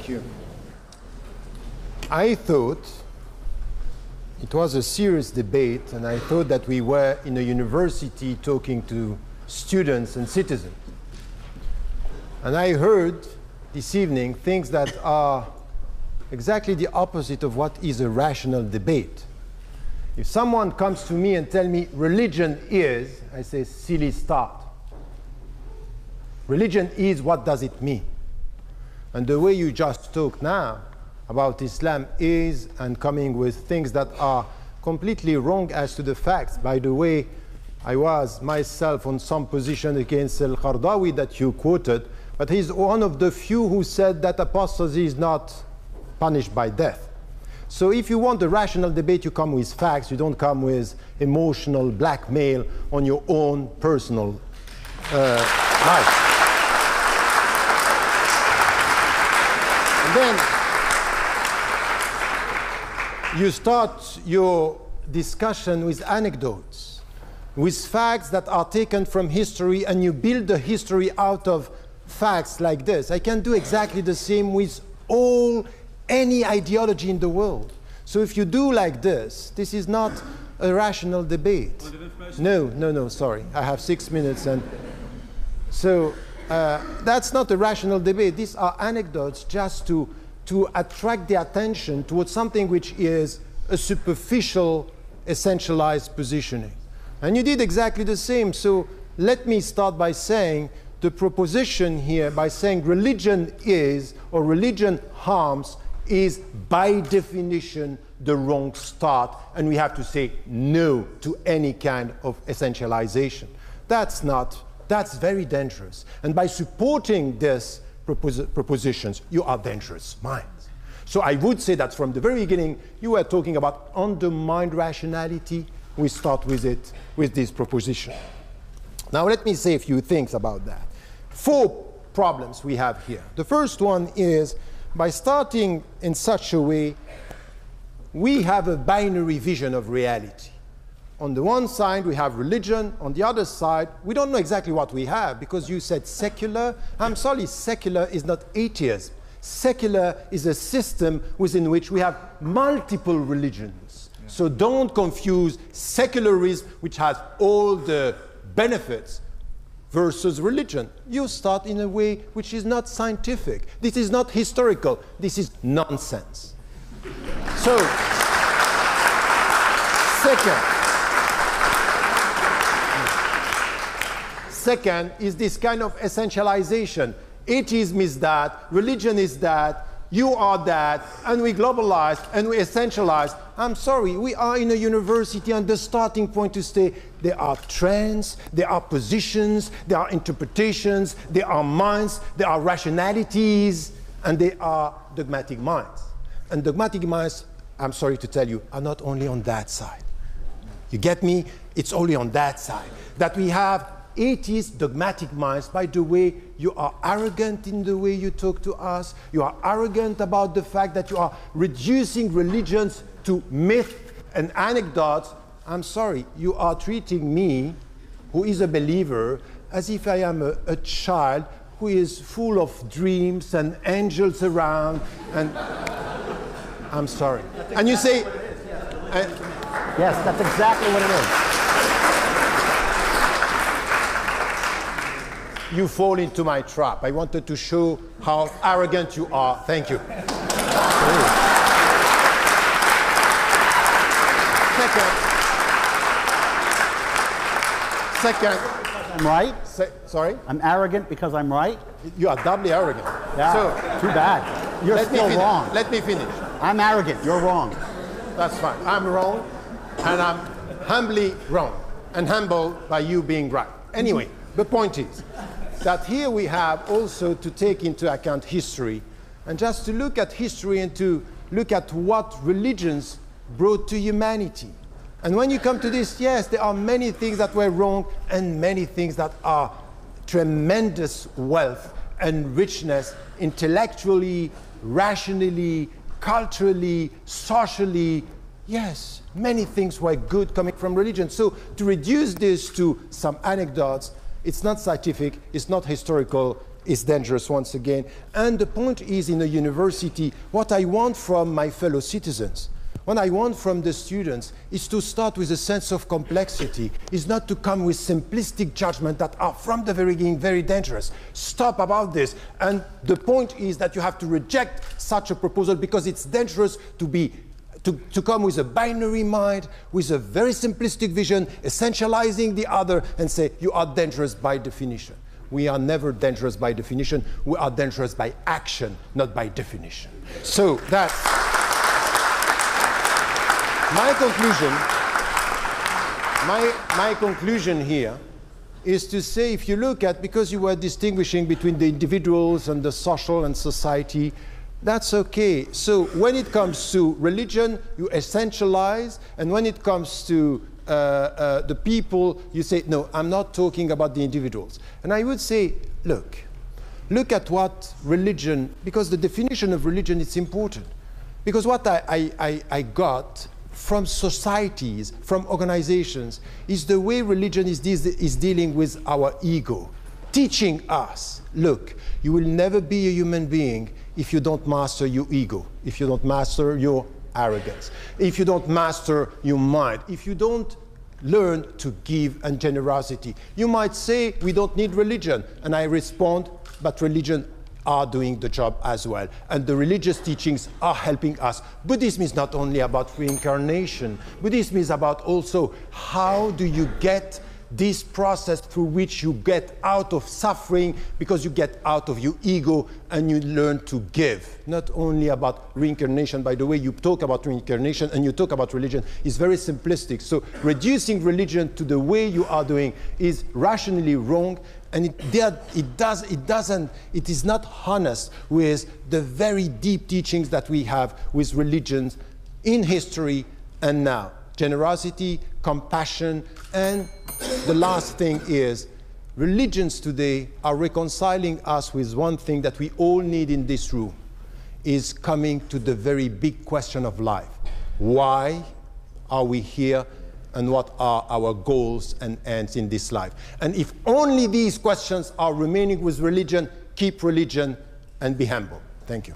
Thank you. I thought it was a serious debate, and I thought that we were in a university talking to students and citizens. And I heard this evening things that are exactly the opposite of what is a rational debate. If someone comes to me and tells me religion is, I say, silly start. Religion is, what does it mean? And the way you just talk now about Islam is, and coming with things that are completely wrong as to the facts. By the way, I was myself on some position against Al-Qaradawi that you quoted, but he's one of the few who said that apostasy is not punished by death. So if you want a rational debate, you come with facts, you don't come with emotional blackmail on your own personal life. And then you start your discussion with anecdotes, with facts that are taken from history, and you build the history out of facts like this. I can do exactly the same with any ideology in the world. So if you do like this is not a rational debate. No, sorry. I have 6 minutes. And so that's not a rational debate. These are anecdotes just to attract the attention towards something which is a superficial, essentialized positioning. And you did exactly the same. So let me start by saying the proposition here, by saying religion is, or religion harms, is by definition the wrong start, and we have to say no to any kind of essentialization. That's very dangerous. And by supporting this propositions, you are dangerous minds. So I would say that from the very beginning, you were talking about undermined rationality. We start with it, with this proposition. Now let me say a few things about that. 4 problems we have here. The first one is, by starting in such a way, we have a binary vision of reality. On the one side, we have religion. On the other side, we don't know exactly what we have, because you said secular. I'm sorry, secular is not atheism. Secular is a system within which we have multiple religions. Yeah. So don't confuse secularism, which has all the benefits, versus religion. You start in a way which is not scientific. This is not historical. This is nonsense. So, second is this kind of essentialization. Atheism is that, religion is that, you are that, and we globalize and we essentialize. I'm sorry, we are in a university, and the starting point to say there are trends, there are positions, there are interpretations, there are minds, there are rationalities, and there are dogmatic minds. And dogmatic minds, I'm sorry to tell you, are not only on that side. You get me? It's only on that side that we have atheist dogmatic minds. By the way, you are arrogant in the way you talk to us. You are arrogant about the fact that you are reducing religions to myth and anecdotes. I'm sorry, you are treating me, who is a believer, as if I am a child who is full of dreams and angels around, and I'm sorry. And you say, yes, that's exactly what it is. You fall into my trap. I wanted to show how arrogant you are. Thank you. Second. I'm right? Sorry? I'm arrogant because I'm right? You are doubly arrogant. Yeah, so, too bad. You're still wrong. Let me finish. I'm arrogant. You're wrong. That's fine. I'm wrong, and I'm humbly wrong, and humbled by you being right. Anyway, the point is that here we have also to take into account history, and just to look at history and to look at what religions brought to humanity. And when you come to this, yes, there are many things that were wrong and many things that are tremendous wealth and richness intellectually, rationally, culturally, socially. Yes, many things were good coming from religion. So to reduce this to some anecdotes, it's not scientific, it's not historical, is dangerous once again. And the point is, in a university, what I want from my fellow citizens, what I want from the students, is to start with a sense of complexity, is not to come with simplistic judgment that are from the very beginning very dangerous. Stop about this. And the point is that you have to reject such a proposal because it's dangerous to come with a binary mind, with a very simplistic vision, essentializing the other, and say, you are dangerous by definition. We are never dangerous by definition. We are dangerous by action, not by definition. So that's my conclusion. My conclusion here is to say, if you look at, because you were distinguishing between the individuals and the social and society, that's okay. So when it comes to religion, you essentialize, and when it comes to the people, you say, no, I'm not talking about the individuals. And I would say, look at what religion, because the definition of religion is important. Because what I got from societies, from organizations, is the way religion is dealing with our ego, teaching us, look, you will never be a human being if you don't master your ego, if you don't master your arrogance, if you don't master your mind, if you don't learn to give and generosity. You might say, we don't need religion. And I respond, but religion are doing the job as well. And the religious teachings are helping us. Buddhism is not only about reincarnation. Buddhism is about also how do you get this process through which you get out of suffering, because you get out of your ego and you learn to give. Not only about reincarnation. By the way, you talk about reincarnation and you talk about religion is very simplistic. So reducing religion to the way you are doing is rationally wrong, and it is not honest with the very deep teachings that we have with religions in history and now. Generosity, compassion, and the last thing is, religions today are reconciling us with one thing that we all need in this room, is coming to the very big question of life. Why are we here, and what are our goals and ends in this life? And if only these questions are remaining with religion, keep religion and be humble. Thank you.